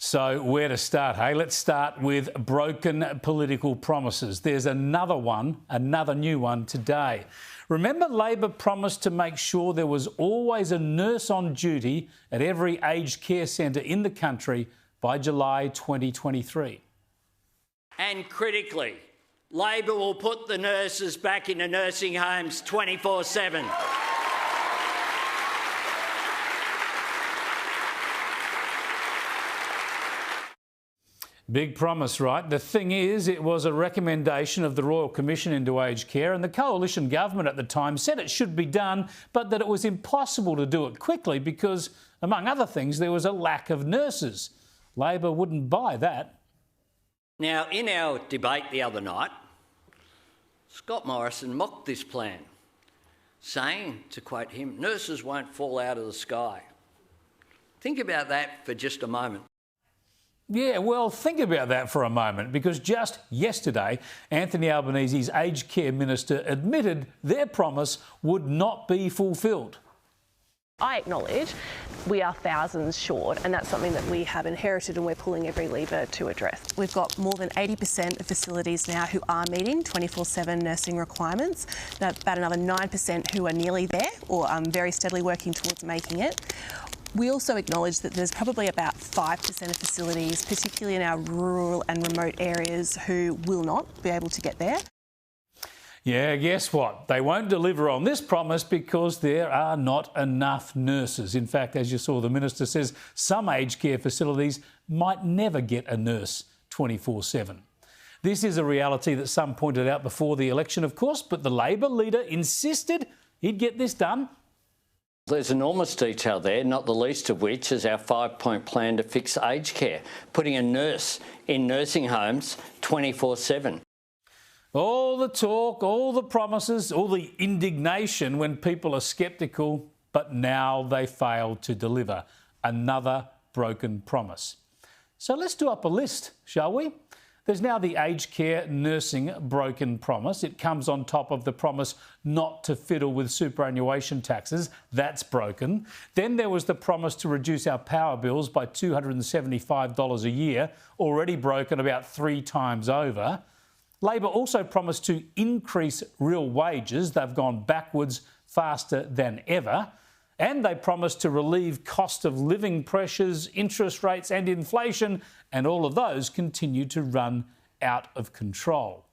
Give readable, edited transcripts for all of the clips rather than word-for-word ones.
So where to start, hey? Let's start with broken political promises. There's another new one today. Remember, Labor promised to make sure there was always a nurse on duty at every aged care centre in the country by July 2023. And critically, Labor will put the nurses back into nursing homes 24/7. Big promise, right? The thing is, it was a recommendation of the Royal Commission into Aged Care, and the coalition government at the time said it should be done, but that it was impossible to do it quickly because, among other things, there was a lack of nurses. Labor wouldn't buy that. Now, in our debate the other night, Scott Morrison mocked this plan, saying, to quote him, "Nurses won't fall out of the sky." Think about that for just a moment. Yeah, well, think about that for a moment, because just yesterday, Anthony Albanese's aged care minister admitted their promise would not be fulfilled. I acknowledge we are thousands short, and that's something that we have inherited and we're pulling every lever to address. We've got more than 80% of facilities now who are meeting 24/7 nursing requirements. About another 9% who are nearly there or very steadily working towards making it. We also acknowledge that there's probably about 5% of facilities, particularly in our rural and remote areas, who will not be able to get there. Yeah, guess what? They won't deliver on this promise because there are not enough nurses. In fact, as you saw, the minister says some aged care facilities might never get a nurse 24/7. This is a reality that some pointed out before the election, of course, but the Labor leader insisted he'd get this done. There's enormous detail there, not the least of which is our 5-point plan to fix aged care, putting a nurse in nursing homes 24/7. All the talk, all the promises, all the indignation when people are sceptical, but now they fail to deliver. Another broken promise. So let's do up a list, shall we? There's now the aged care nursing broken promise. It comes on top of the promise not to fiddle with superannuation taxes. That's broken. Then there was the promise to reduce our power bills by $275 a year, already broken about 3 times over. Labor also promised to increase real wages. They've gone backwards faster than ever. And they promised to relieve cost of living pressures, interest rates and inflation, and all of those continue to run out of control.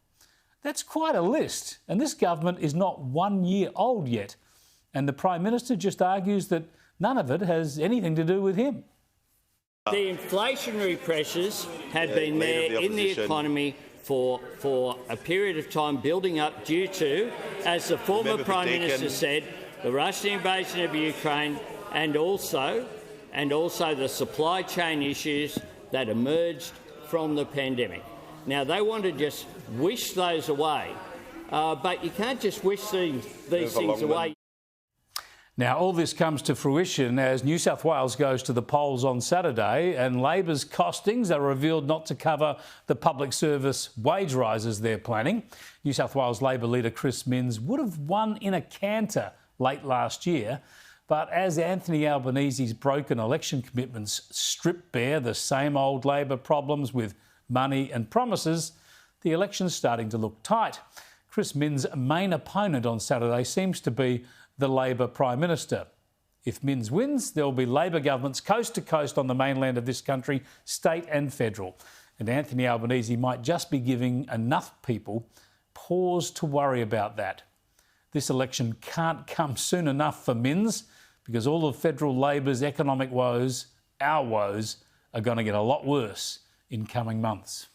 That's quite a list, and this government is not 1 year old yet. And the Prime Minister just argues that none of it has anything to do with him. The inflationary pressures have been there in the economy for a period of time building up due to, as the former Prime Minister said, the Russian invasion of Ukraine and also the supply chain issues that emerged from the pandemic. Now, they want to just wish those away, but you can't just wish these things away. Now, all this comes to fruition as New South Wales goes to the polls on Saturday, and Labor's costings are revealed not to cover the public service wage rises they're planning. New South Wales Labor leader Chris Minns would have won in a canter late last year, but as Anthony Albanese's broken election commitments strip bare the same old Labor problems with money and promises, the election's starting to look tight. Chris Minns' main opponent on Saturday seems to be the Labor Prime Minister. If Minns wins, there will be Labor governments coast to coast on the mainland of this country, state and federal. And Anthony Albanese might just be giving enough people pause to worry about that. This election can't come soon enough for Minns because all of federal Labor's economic woes, our woes, are going to get a lot worse in coming months.